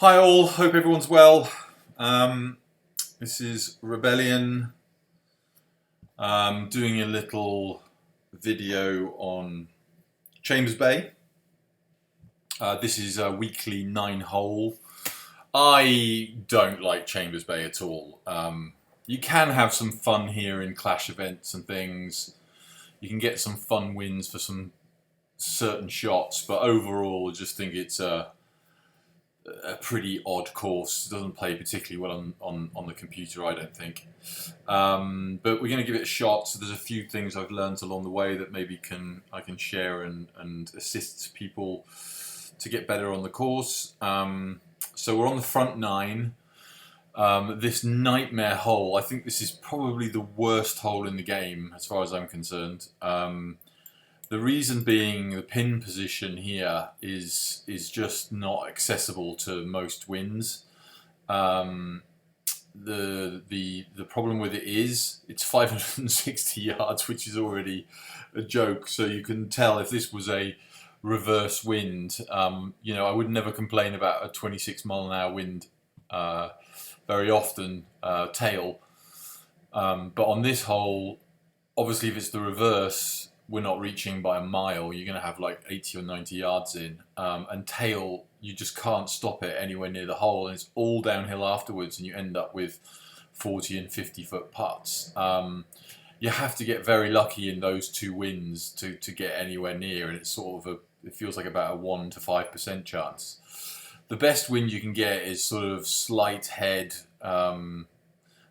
Hi all, hope everyone's well. This is Rebellion, doing a little video on Chambers Bay. This is a weekly 9-hole. I don't like Chambers Bay at all. You can have some fun here in clash events and things. You can get some fun wins for some certain shots, but overall I just think it's a pretty odd course. It doesn't play particularly well on the computer, I don't think. But we're going to give it a shot. So there's a few things I've learned along the way that maybe I can share and assist people to get better on the course. So we're on the front nine. This nightmare hole, I think this is probably the worst hole in the game as far as I'm concerned. The reason being the pin position here is just not accessible to most wins. The problem with it is it's 560 yards, which is already a joke. So you can tell if this was a reverse wind, you know, I would never complain about a 26-mile-an-hour wind very often, tail. But on this hole, obviously if it's the reverse, we're not reaching by a mile. You're going to have like 80 or 90 yards in, and tail, you just can't stop it anywhere near the hole, and it's all downhill afterwards, and you end up with 40 and 50-foot putts. You have to get very lucky in those two winds to get anywhere near, and it's sort of it feels like about a 1 to 5% chance. The best wind you can get is sort of slight head,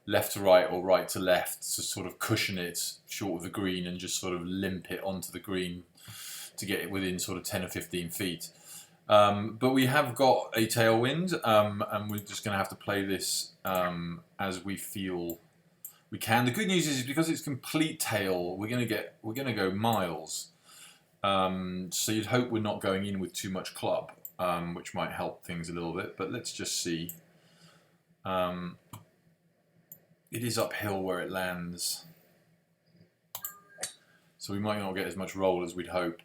left to right or right to left, to sort of cushion it short of the green and just sort of limp it onto the green to get it within sort of 10 or 15 feet. But we have got a tailwind, and we're just going to have to play this as we feel we can. The good news is because it's complete tail, we're going to go miles. So you'd hope we're not going in with too much club, which might help things a little bit. But let's just see. It is uphill where it lands, so we might not get as much roll as we'd hope.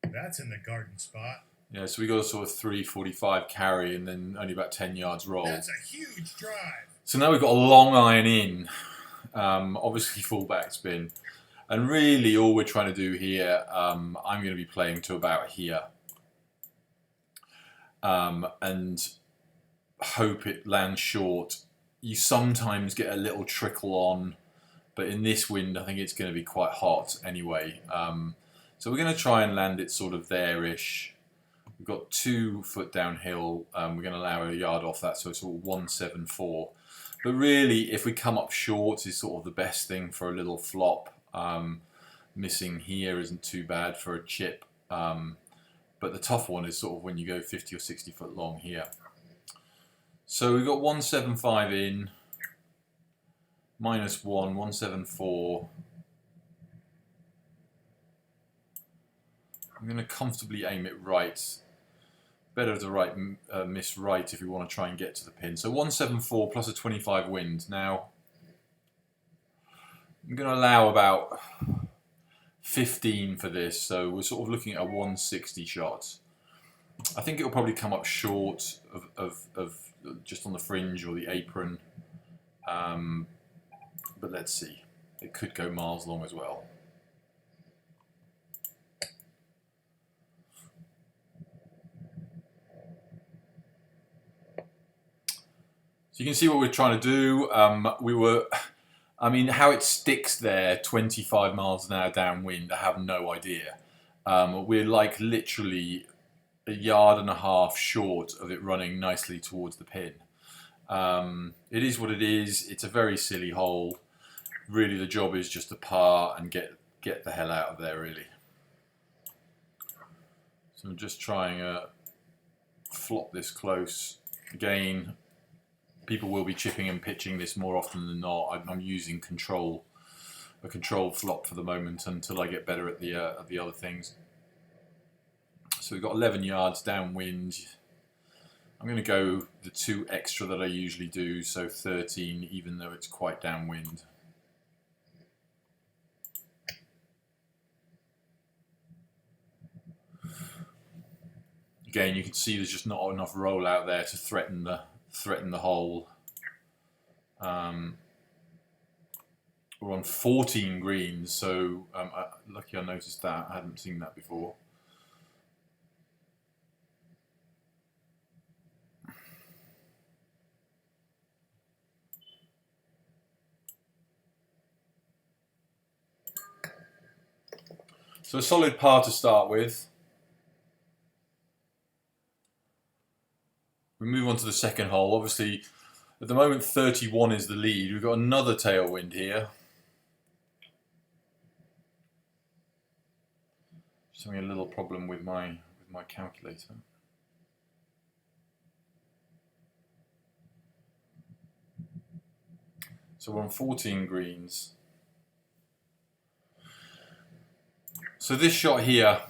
That's in the garden spot. Yeah, so we got a sort of 345 carry and then only about 10 yards roll. That's a huge drive. So now we've got a long iron in, obviously full backspin, and really all we're trying to do here, I'm going to be playing to about here. And hope it lands short. You sometimes get a little trickle on, but in this wind I think it's going to be quite hot anyway. So we're going to try and land it sort of there-ish. We've got 2 foot downhill. We're going to allow a yard off that, so it's all 174. But really, if we come up short, is sort of the best thing for a little flop. Missing here isn't too bad for a chip. But the tough one is sort of when you go 50 or 60 foot long here. So we've got 175 in, -1, 174. I'm going to comfortably aim it right. Better to miss right if we want to try and get to the pin. So 174 plus a 25 wind. Now, I'm going to allow about 15 for this, so we're sort of looking at a 160 shot. I think it'll probably come up short of just on the fringe or the apron, but let's see. It could go miles long as well. So you can see what we're trying to do. I mean, how it sticks there 25 miles an hour downwind, I have no idea. We're like literally a yard and a half short of it running nicely towards the pin. It is what it is. It's a very silly hole. Really, the job is just to par and get the hell out of there, really. So I'm just trying to flop this close. Again, people will be chipping and pitching this more often than not. I'm using a control flop for the moment until I get better at the other things. So we've got 11 yards downwind. I'm going to go the 2 extra that I usually do, so 13, even though it's quite downwind. Again, you can see there's just not enough roll out there to threaten the hole. We're on 14 greens, so lucky I noticed that. I hadn't seen that before. So a solid par to start with. We move on to the second hole. Obviously, at the moment 31 is the lead. We've got another tailwind here. Just having a little problem with my calculator. So we're on 14 greens. So this shot here,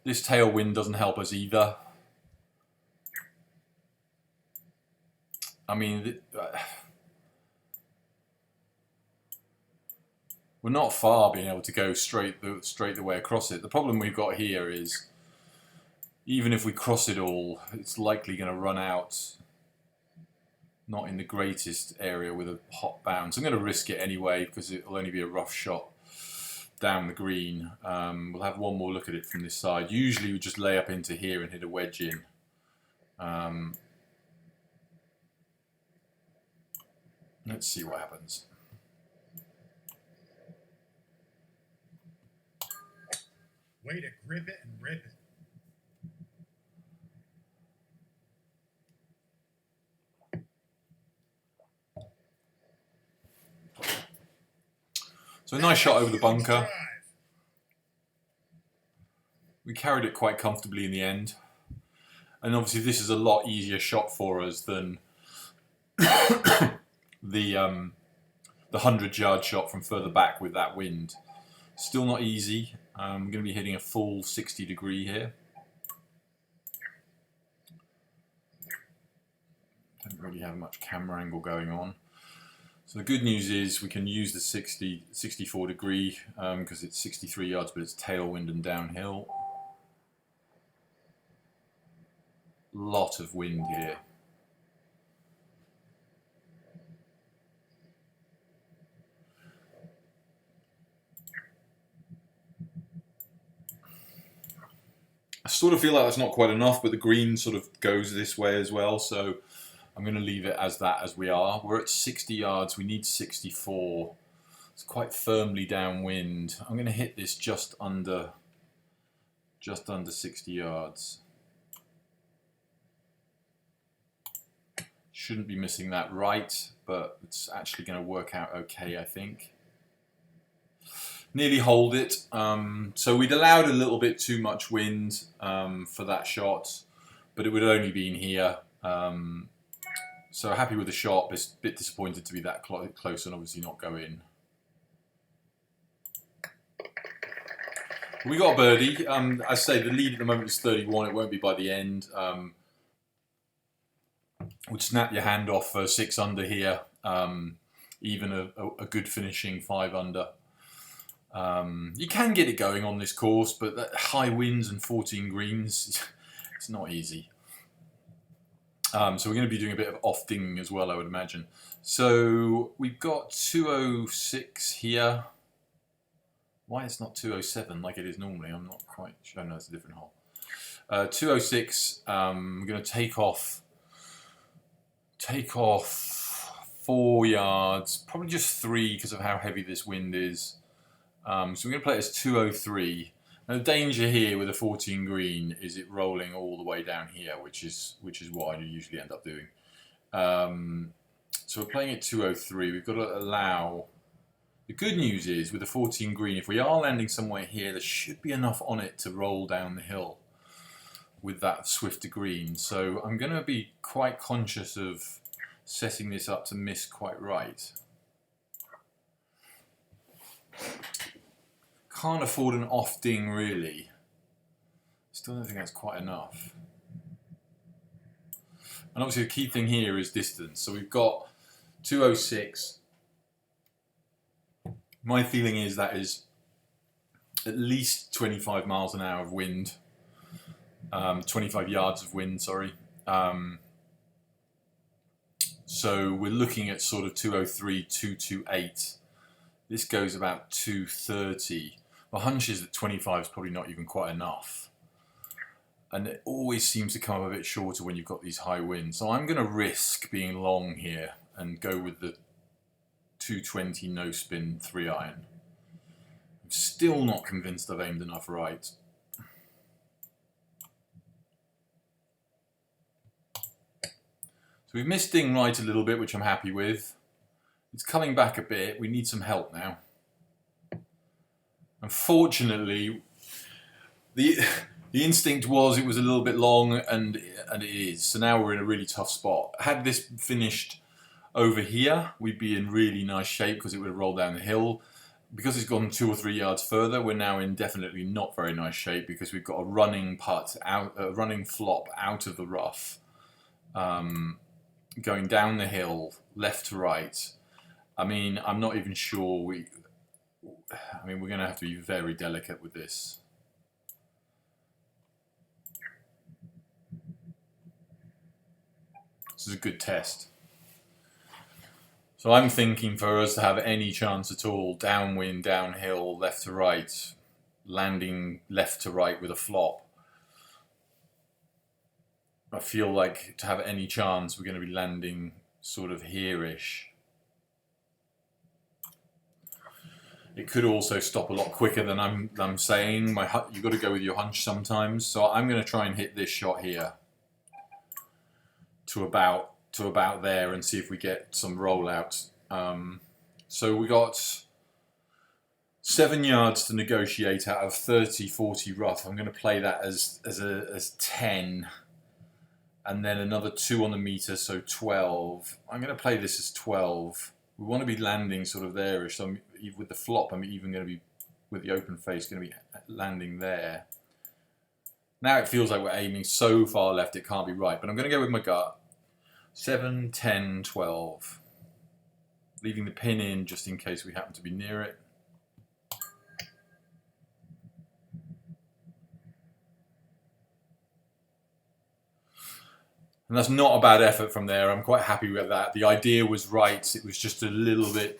this tailwind doesn't help us either. I mean, we're not far being able to go straight the way across it. The problem we've got here is, even if we cross it all, it's likely going to run out not in the greatest area with a hot bounce. I'm going to risk it anyway because it'll only be a rough shot down the green. We'll have one more look at it from this side. Usually we just lay up into here and hit a wedge in. Let's see what happens. Way to grip it and rip it. So a nice shot over the bunker. Drive. We carried it quite comfortably in the end. And obviously this is a lot easier shot for us than the 100-yard shot from further back with that wind. Still not easy. I'm going to be hitting a full 60 degree here. Don't really have much camera angle going on. So the good news is we can use the 64 degree because it's 63 yards, but it's tailwind and downhill. Lot of wind here. I sort of feel like that's not quite enough, but the green sort of goes this way as well, so I'm going to leave it as that as we are. We're at 60 yards, we need 64. It's quite firmly downwind. I'm going to hit this just under 60 yards. Shouldn't be missing that right, but it's actually going to work out okay, I think. Nearly hold it. So we'd allowed a little bit too much wind for that shot, but it would have only been here. So happy with the shot, but a bit disappointed to be that close and obviously not go in. We got a birdie. As I say, the lead at the moment is 31. It won't be by the end. Would snap your hand off for 6 under here. Even a good finishing 5 under. You can get it going on this course, but that high winds and 14 greens, it's not easy. So we're going to be doing a bit of off-dinging as well, I would imagine. So we've got 206 here. Why it's not 207 like it is normally, I'm not quite sure. No, it's a different hole. 206, I'm going to take off 4 yards, probably just 3 because of how heavy this wind is. So we're going to play it as 203. Now the danger here with a 14 green is it rolling all the way down here, which is what I usually end up doing. So we're playing at 203. We've got to allow. The good news is with a 14 green, if we are landing somewhere here, there should be enough on it to roll down the hill with that swifter green. So I'm going to be quite conscious of setting this up to miss quite right. Can't afford an off ding really. Still don't think that's quite enough. And obviously the key thing here is distance. So we've got 206. My feeling is that is at least 25 miles an hour of wind. 25 yards of wind, sorry. So we're looking at sort of 203, 228. This goes about 230. My hunch is that 25 is probably not even quite enough. And it always seems to come up a bit shorter when you've got these high winds. So I'm going to risk being long here and go with the 220 no spin 3-iron. I'm still not convinced I've aimed enough right. So we've missed ding right a little bit, which I'm happy with. It's coming back a bit. We need some help now. Unfortunately, the instinct was it was a little bit long, and it is. So now we're in a really tough spot. Had this finished over here, we'd be in really nice shape because it would have rolled down the hill. Because it's gone 2 or 3 yards further, we're now in definitely not very nice shape because we've got a running putt out, a running flop out of the rough. Going down the hill, left to right. I mean, I'm not even sure we're going to have to be very delicate with this. This is a good test. So I'm thinking for us to have any chance at all, downwind, downhill, left to right, landing left to right with a flop. I feel like to have any chance, we're going to be landing sort of here-ish. It could also stop a lot quicker than I'm saying. You've got to go with your hunch sometimes. So I'm going to try and hit this shot here to about there and see if we get some rollout. So we got 7 yards to negotiate out of 30, 40 rough. I'm going to play that as 10. And then another 2 on the meter, so 12. I'm going to play this as 12. We want to be landing sort of there-ish. So with the flop, I'm even going to be, with the open face, going to be landing there. Now it feels like we're aiming so far left it can't be right. But I'm going to go with my gut. 7, 10, 12. Leaving the pin in just in case we happen to be near it. And that's not a bad effort from there. I'm quite happy with that. The idea was right. It was just a little bit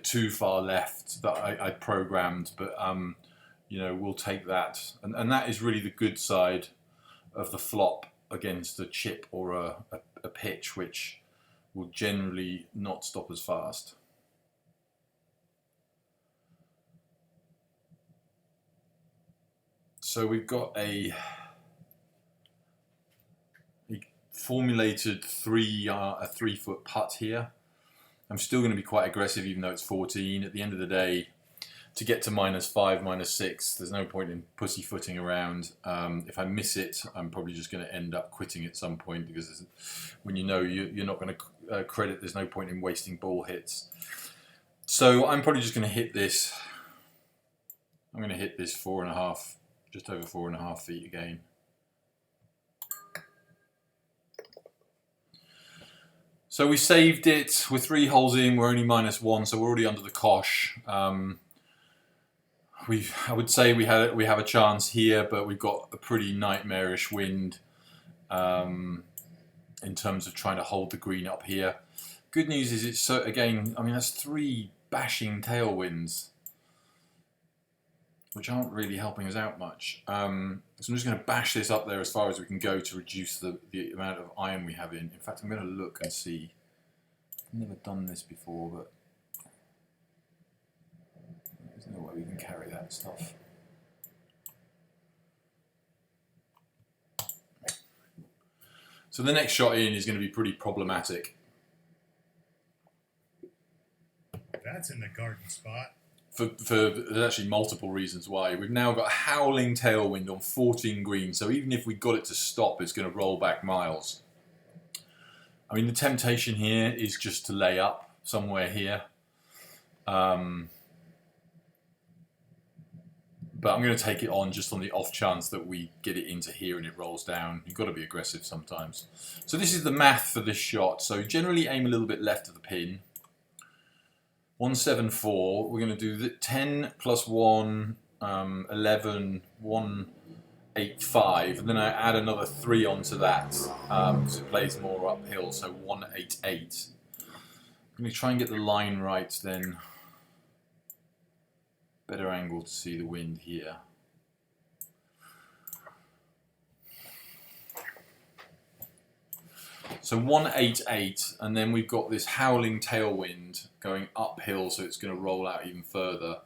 too far left that I programmed. But you know, we'll take that. And that is really the good side of the flop against a chip or a pitch, which will generally not stop as fast. So we've got a formulated 3-foot putt here. I'm still going to be quite aggressive even though it's 14. At the end of the day, to get to -5, -6, there's no point in pussyfooting around. If I miss it, I'm probably just going to end up quitting at some point because when you know you're not going to credit, there's no point in wasting ball hits. So I'm probably just going to hit this. I'm going to hit this 4.5, just over 4.5 feet again. So we saved it. We're 3 holes in. We're only -1, so we're already under the cosh. I would say we have a chance here, but we've got a pretty nightmarish wind in terms of trying to hold the green up here. Good news is it's so again. I mean, that's 3 bashing tailwinds, which aren't really helping us out much. So I'm just going to bash this up there as far as we can go to reduce the amount of iron we have in. In fact, I'm going to look and see. I've never done this before, but there's no way we can carry that stuff. So the next shot in is going to be pretty problematic. That's in the garden spot. There's actually multiple reasons why. We've now got a howling tailwind on 14 green, so even if we got it to stop, it's going to roll back miles. I mean, the temptation here is just to lay up somewhere here. But I'm going to take it on just on the off chance that we get it into here and it rolls down. You've got to be aggressive sometimes. So this is the math for this shot. So generally aim a little bit left of the pin. 174. We're going to do the 10 plus 1, 11, 1 185, and then I add another 3 onto that because it plays more uphill, so 188. I'm going to try and get the line right then. Better angle to see the wind here. So 188, and then we've got this howling tailwind going uphill, so it's going to roll out even further.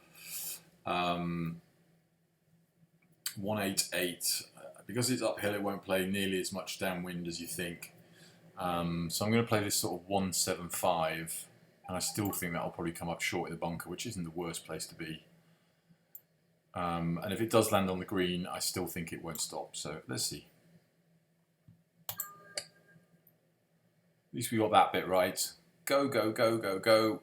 188. Because it's uphill, it won't play nearly as much downwind as you think. So I'm going to play this sort of 175, and I still think that'll probably come up short in the bunker, which isn't the worst place to be. And if it does land on the green, I still think it won't stop. So let's see. At least we got that bit right. Go, go, go, go, go.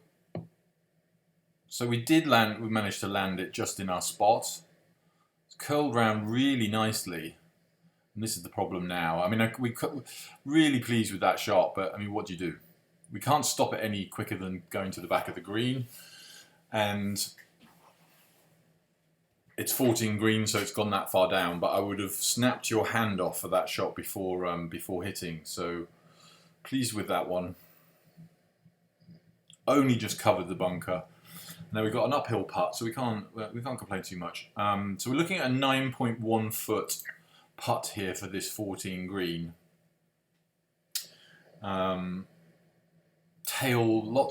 So we managed to land it just in our spot. It's curled round really nicely. And this is the problem now. I mean, we're really pleased with that shot, but I mean, what do you do? We can't stop it any quicker than going to the back of the green. And it's 14 green, so it's gone that far down, but I would have snapped your hand off for that shot before hitting. So pleased with that one. Only just covered the bunker. Now we've got an uphill putt, so we can't complain too much. So we're looking at a 9.1 foot putt here for this 14 green. Lots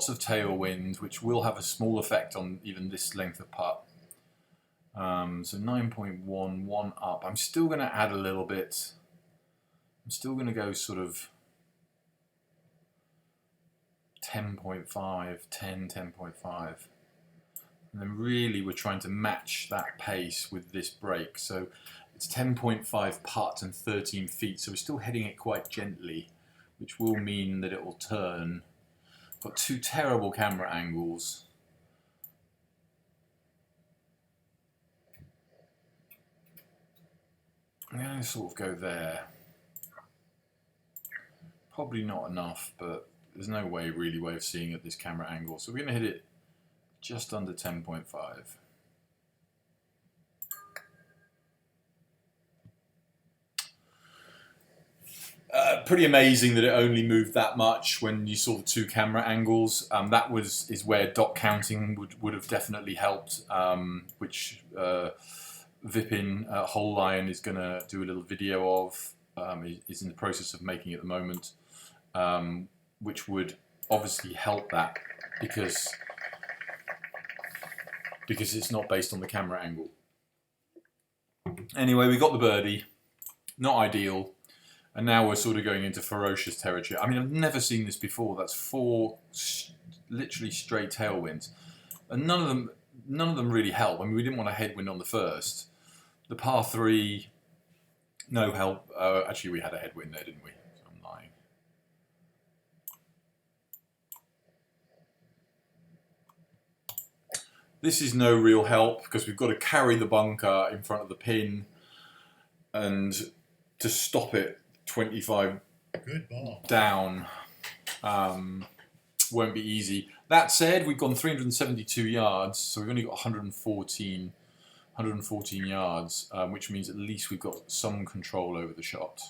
of tailwind, which will have a small effect on even this length of putt. So 9.1, 1 up. I'm still going to add a little bit. I'm still going to go sort of 10.5, 10, 10.5. And then really we're trying to match that pace with this break. So it's 10.5 putt and 13 feet. So we're still heading it quite gently, which will mean that it will turn. Got two terrible camera angles. I'm going to sort of go there. Probably not enough, but there's no way of seeing at this camera angle. So we're going to hit it just under 10.5. Pretty amazing that it only moved that much when you saw the two camera angles. That is where dot counting would have definitely helped, which Vipin Whole Lion is going to do a little video of. Is in the process of making at the moment, which would obviously help that because it's not based on the camera angle. Anyway, we got the birdie. Not ideal. And now we're sort of going into ferocious territory. I mean, I've never seen this before. That's 4 literally straight tailwinds. And none of them really help. I mean, we didn't want a headwind on the first. The par 3, no help. Actually, we had a headwind there, didn't we? So I'm lying. This is no real help because we've got to carry the bunker in front of the pin and to stop it 25 Good ball. down won't be easy. That said, we've gone 372 yards, so we've only got 114 yards, which means at least we've got some control over the shot.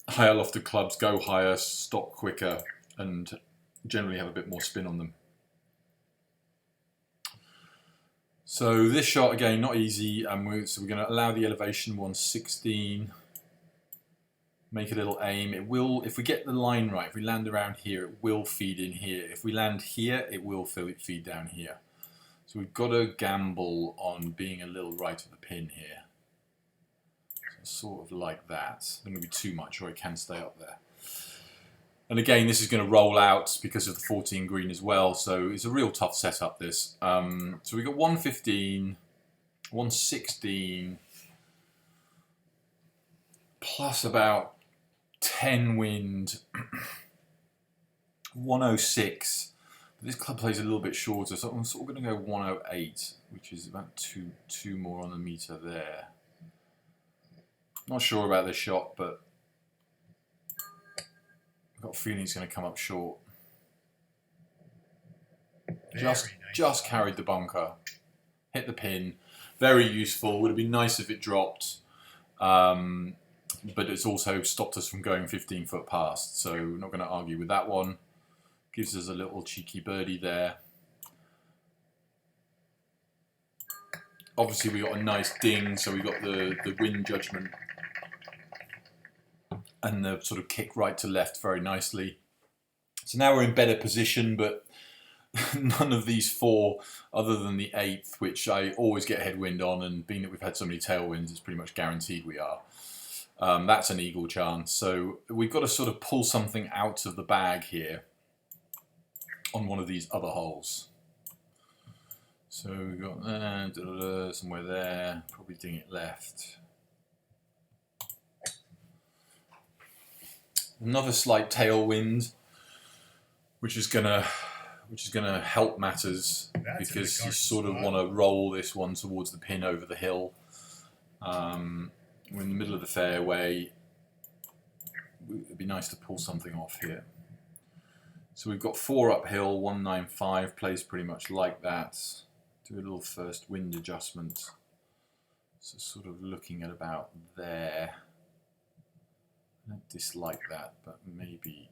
Higher lofted clubs go higher, stop quicker, and generally have a bit more spin on them. So this shot, again, not easy. So we're going to allow the elevation 116. Make a little aim. It will, if we get the line right, if we land around here, it will feed in here. If we land here, it will feed down here. So we've got to gamble on being a little right of the pin here. So sort of like that. It's not going to be too much, or it can stay up there. And again, this is going to roll out because of the 14 green as well. So it's a real tough setup, this. So we've got 115, 116, plus about 10 wind, 106. But this club plays a little bit shorter, so I'm sort of going to go 108, which is about two more on the meter there. Not sure about this shot, but I've got a feeling it's going to come up short. Just carried the bunker, hit the pin. very useful. Would have been nice if it dropped, but it's also stopped us from going 15 foot past. So we're not going to argue with that one. Gives us a little cheeky birdie there. Obviously we got a nice ding, so we got the wind judgment and the sort of kick right to left very nicely. So now we're in better position, but none of these four, other than the 8th, which I always get headwind on, and being that we've had so many tailwinds, it's pretty much guaranteed we are. That's an eagle chance. So we've got to sort of pull something out of the bag here on one of these other holes. So we've got somewhere there, probably ding it left. Another slight tailwind, which is gonna help matters because you sort of want to roll this one towards the pin over the hill. We're in the middle of the fairway. It'd be nice to pull something off here. So we've got 4 uphill, 195, plays pretty much like that. Do a little first wind adjustment. So sort of looking at about there. I don't dislike that, but maybe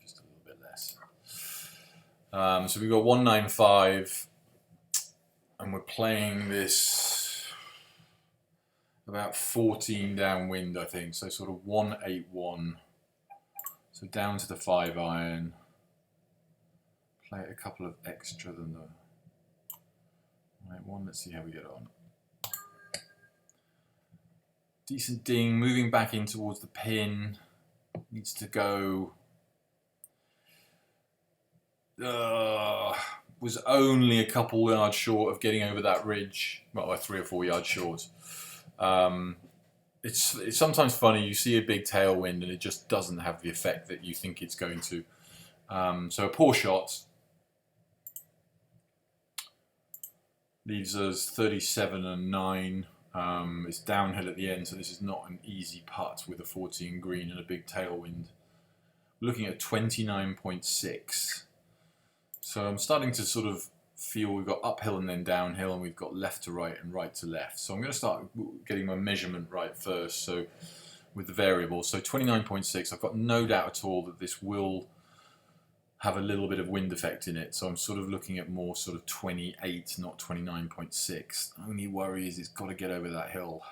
just a little bit less. So we've got 195, and we're playing this about 14 downwind, I think. So sort of 181. So down to the 5 iron. Play it a couple of extra than the right one. Let's see how we get on. Decent ding, moving back in towards the pin. Needs to go. Was only a couple yards short of getting over that ridge. Well, 3 or 4 yards short. It's sometimes funny. You see a big tailwind and it just doesn't have the effect that you think it's going to. So a poor shot leaves us 37 and 9. It's downhill at the end, so this is not an easy putt with a 14 green and a big tailwind. We're looking at 29.6. So I'm starting to sort of feel we've got uphill and then downhill, and we've got left to right and right to left. So I'm going to start getting my measurement right first. So with the variable, so 29.6, I've got no doubt at all that this will have a little bit of wind effect in it. So I'm sort of looking at more sort of 28, not 29.6. Only worry is it's got to get over that hill.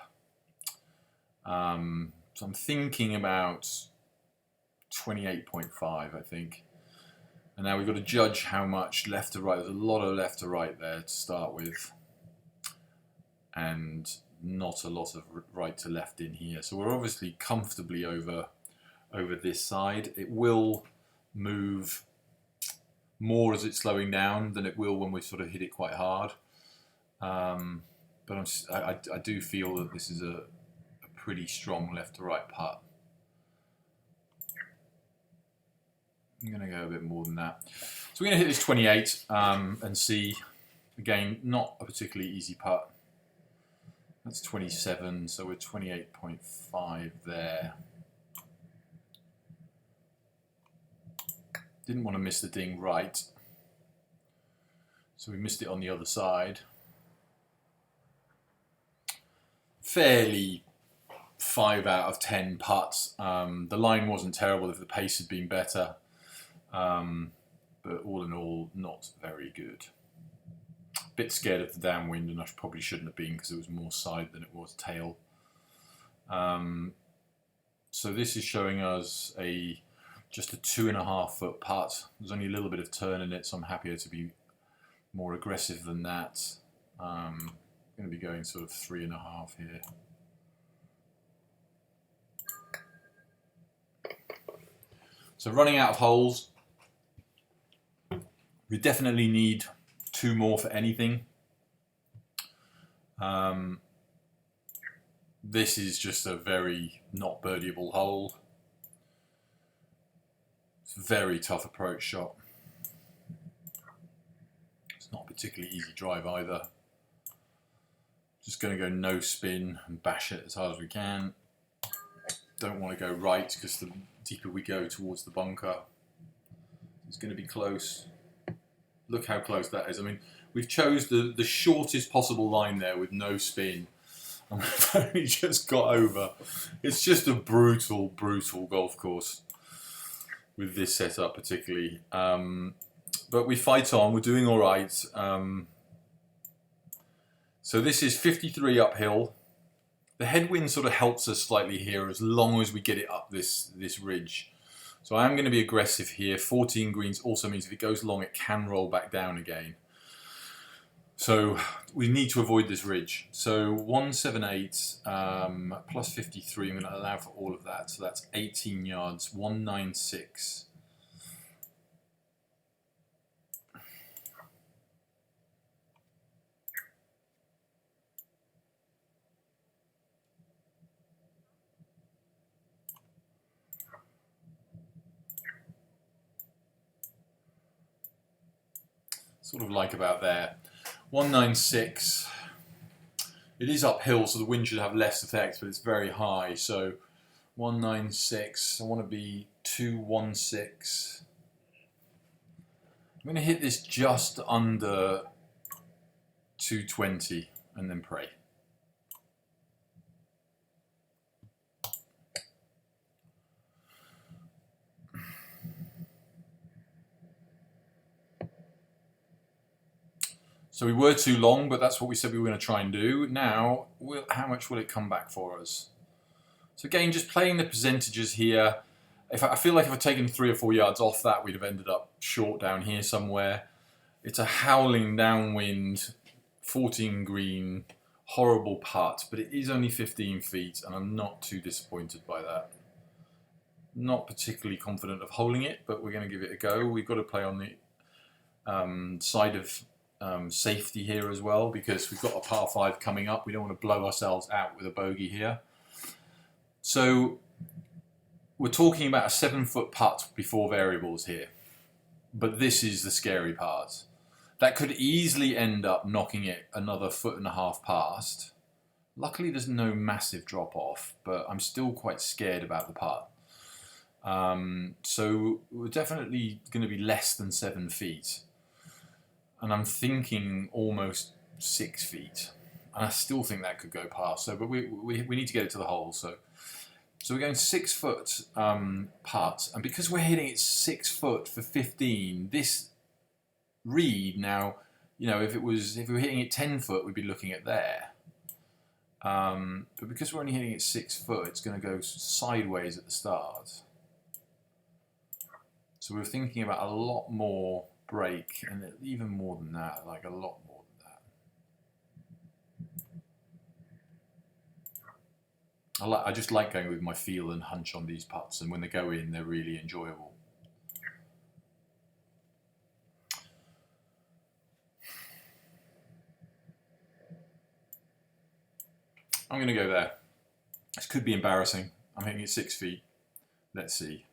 So I'm thinking about 28.5, I think. And now we've got to judge how much left to right. There's a lot of left to right there to start with, and not a lot of right to left in here. So we're obviously comfortably over this side. It will move more as it's slowing down than it will when we sort of hit it quite hard. But I do feel that this is a pretty strong left to right putt. I'm going to go a bit more than that. So we're going to hit this 28 and see, again, not a particularly easy putt. That's 27, so we're 28.5 there. Didn't want to miss the ding right, so we missed it on the other side. Fairly 5 out of 10 putts. The line wasn't terrible if the pace had been better. But all in all, not very good. Bit scared of the downwind, and I probably shouldn't have been because it was more side than it was tail. So this is showing us just a 2.5 foot putt. There's only a little bit of turn in it, so I'm happier to be more aggressive than that. I'm going to be going sort of 3.5 here. So running out of holes. We definitely need 2 more for anything. This is just a very not birdieable hole. It's a very tough approach shot. It's not a particularly easy drive either. Just going to go no spin and bash it as hard as we can. Don't want to go right because the deeper we go towards the bunker, it's going to be close. look how close that is. I mean, we've chose the shortest possible line there with no spin. And we've only just got over. It's just a brutal, brutal golf course with this setup particularly. But we fight on. We're doing all right. So this is 53 uphill. The headwind sort of helps us slightly here as long as we get it up this ridge. So I am going to be aggressive here. 14 greens also means if it goes long, it can roll back down again. So we need to avoid this ridge. So 178 plus 53, I'm going to allow for all of that. So that's 18 yards, 196. Sort of like about there. 196. It is uphill, so the wind should have less effect, but it's very high. So 196. I want to be 216. I'm going to hit this just under 220 and then pray. So we were too long, but that's what we said we were going to try and do. Now, how much will it come back for us? So again, just playing the percentages here. I feel like if I'd taken 3 or 4 yards off that, we'd have ended up short down here somewhere. It's a howling downwind, 14 green, horrible putt, but it is only 15 feet, and I'm not too disappointed by that. Not particularly confident of holding it, but we're going to give it a go. We've got to play on the side of safety here as well, because we've got a par 5 coming up. We don't want to blow ourselves out with a bogey here. So we're talking about a 7-foot putt before variables here, but this is the scary part. That could easily end up knocking it another 1.5 foot past. Luckily there's no massive drop off, but I'm still quite scared about the putt. So we're definitely going to be less than 7 feet. And I'm thinking almost 6 feet, and I still think that could go past. So, but we need to get it to the hole. So we're going 6 foot putt, and because we're hitting it 6 foot for 15, this read now, you know, if we were hitting it 10 foot, we'd be looking at there. But because we're only hitting it 6 foot, it's going to go sideways at the start. So we're thinking about a lot more break, and even more than that, like a lot more than that. I just like going with my feel and hunch on these putts, and when they go in, they're really enjoyable. I'm going to go there. This could be embarrassing. I'm hitting it 6 feet. Let's see.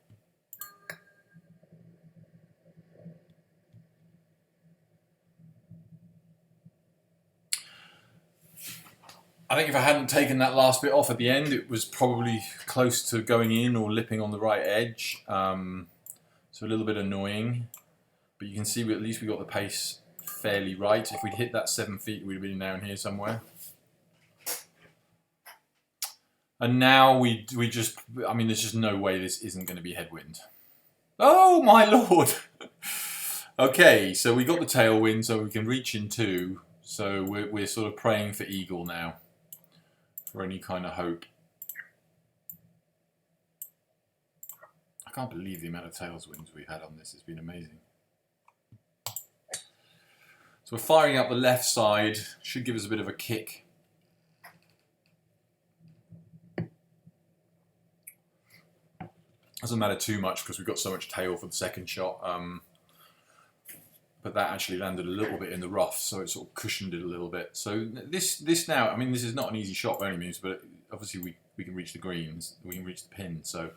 I think if I hadn't taken that last bit off at the end, it was probably close to going in or lipping on the right edge. So a little bit annoying. But you can see at least we got the pace fairly right. If we'd hit that 7 feet, we'd have been down here somewhere. And now we just, I mean, there's just no way this isn't going to be headwind. Oh my lord! Okay, so we got the tailwind, so we can reach in 2. So we're sort of praying for eagle now, for any kind of hope. I can't believe the amount of tailwinds we've had on this. It's been amazing. So we're firing up the left side. Should give us a bit of a kick. Doesn't matter too much because we've got so much tail for the second shot. But that actually landed a little bit in the rough, so it sort of cushioned it a little bit. So this now, I mean, this is not an easy shot by any means, but obviously we can reach the greens, we can reach the pin, so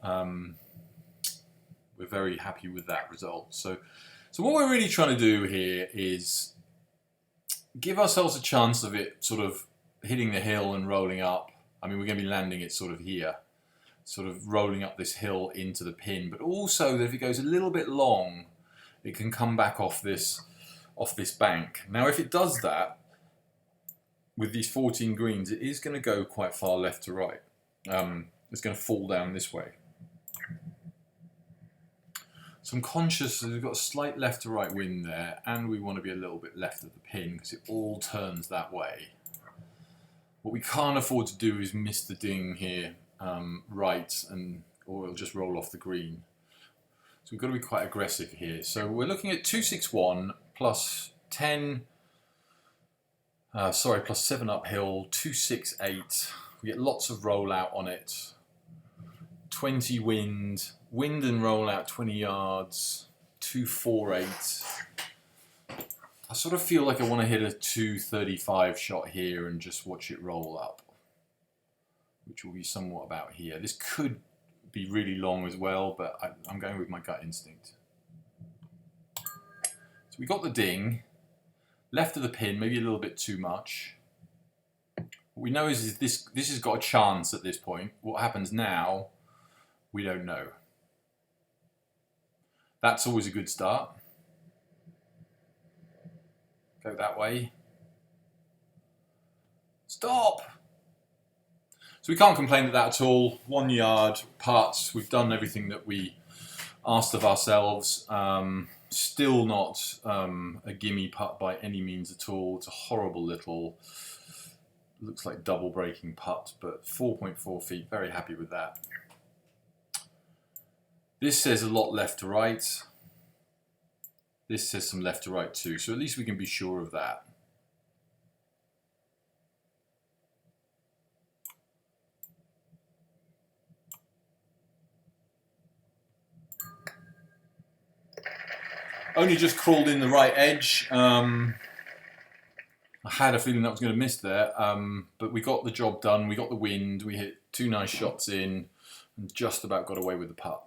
we're very happy with that result. So what we're really trying to do here is give ourselves a chance of it sort of hitting the hill and rolling up. I mean, we're going to be landing it sort of here, sort of rolling up this hill into the pin, but also that if it goes a little bit long, it can come back off this bank. Now, if it does that with these 14 greens, it is going to go quite far left to right. It's going to fall down this way. So I'm conscious that we've got a slight left to right wind there, and we want to be a little bit left of the pin because it all turns that way. What we can't afford to do is miss the ding here right, or it'll just roll off the green. So we've got to be quite aggressive here. So we're looking at 261 plus 10, plus 7 uphill, 268. We get lots of rollout on it. 20 wind and rollout 20 yards, 248. I sort of feel like I want to hit a 235 shot here and just watch it roll up, which will be somewhat about here. This could be really long as well, but I'm going with my gut instinct. So we got the ding, left of the pin, maybe a little bit too much. What we know is this has got a chance at this point. What happens now, we don't know. That's always a good start. Go that way. Stop! So we can't complain at that at all. 1 yard, putts. We've done everything that we asked of ourselves. Still not a gimme putt by any means at all. It's a horrible little, looks like double breaking putt, but 4.4 feet. Very happy with that. This says a lot left to right. This says some left to right too, so at least we can be sure of that. Only just crawled in the right edge. I had a feeling that was going to miss there, but we got the job done. We got the wind. We hit 2 nice shots in and just about got away with the putt.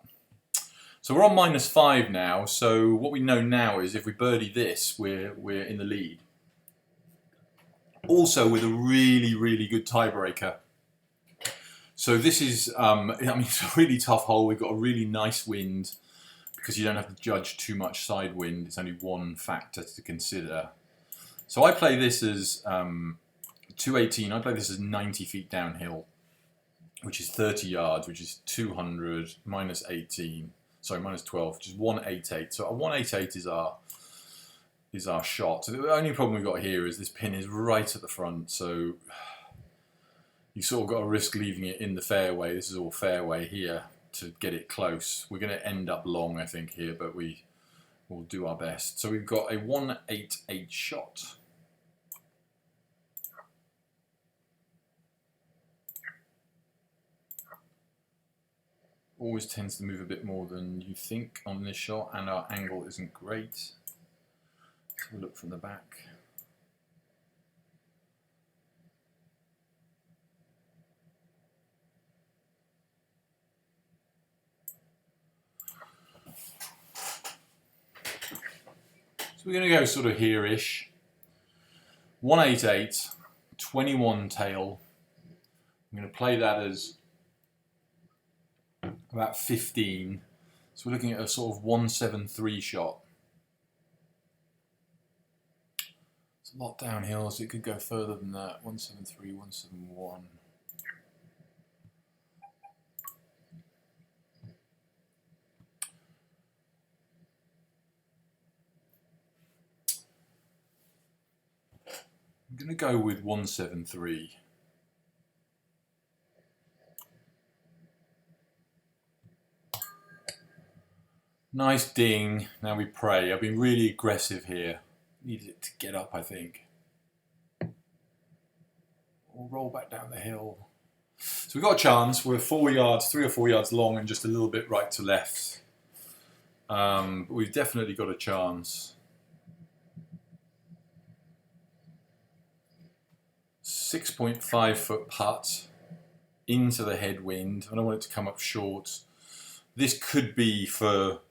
So we're on -5 now. So what we know now is if we birdie this, we're in the lead. Also with a really, really good tiebreaker. So this is, it's a really tough hole. We've got a really nice wind because you don't have to judge too much side wind. It's only one factor to consider. So I play this as 218. I play this as 90 feet downhill, which is 30 yards, which is 200 minus 18. Sorry, minus 12, which is 188. So a 188 is our shot. So the only problem we've got here is this pin is right at the front, so you sort of got to risk leaving it in the fairway. This is all fairway here to get it close. We're going to end up long, I think, here, but we will do our best. So we've got a 188 shot. Always tends to move a bit more than you think on this shot, and our angle isn't great. So we'll look from the back. So we're going to go sort of here-ish. 188, 21 tail. I'm going to play that as about 15. So we're looking at a sort of 173 shot. It's a lot downhill, so it could go further than that. 173, 171. I'm going to go with 173. Nice ding. Now we pray. I've been really aggressive here. Needed it to get up, I think. We'll roll back down the hill. So we've got a chance. We're 4 yards, 3 or 4 yards long and just a little bit right to left. But we've definitely got a chance. 6.5 foot putt into the headwind. I don't want it to come up short. This could be for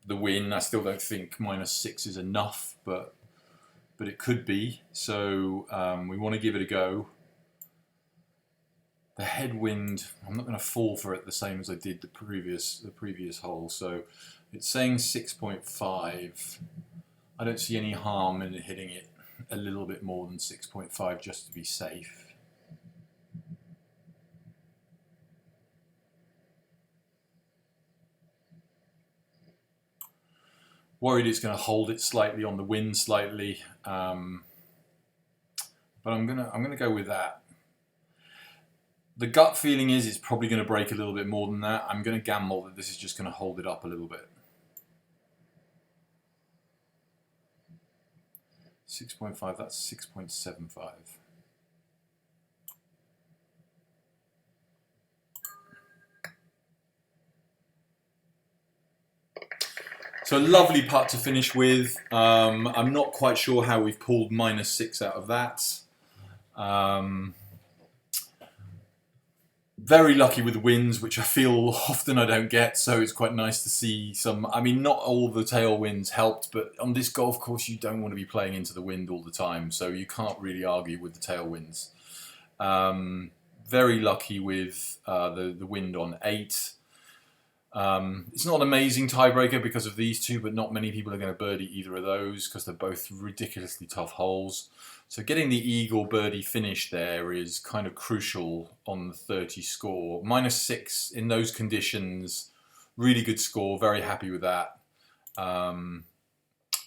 the win. I still don't think -6 is enough, but it could be. So we want to give it a go. The headwind, I'm not going to fall for it the same as I did the previous hole. So It's saying 6.5. I don't see any harm in hitting it a little bit more than 6.5 just to be safe. Worried it's going to hold it slightly on the wind slightly, but I'm gonna go with that. The gut feeling is it's probably going to break a little bit more than that. I'm going to gamble that this is just going to hold it up a little bit. 6.5, that's 6.75. So a lovely putt to finish with. I'm not quite sure how we've pulled -6 out of that. Very lucky with the winds, which I feel often I don't get, so it's quite nice to see some. I mean, not all the tailwinds helped, but on this golf course you don't want to be playing into the wind all the time, so you can't really argue with the tailwinds. Very lucky with the wind on 8. It's not an amazing tiebreaker because of these two, but not many people are going to birdie either of those because they're both ridiculously tough holes. So getting the eagle birdie finish there is kind of crucial on the 30 score. -6 in those conditions, really good score, very happy with that.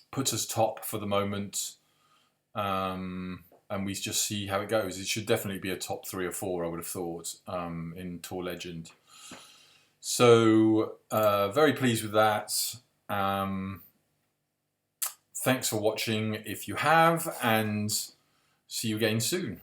Puts us top for the moment, and we just see how it goes. It should definitely be a top 3 or 4, I would have thought, in Tour Legend. So very pleased with that. Thanks for watching if you have, and see you again soon.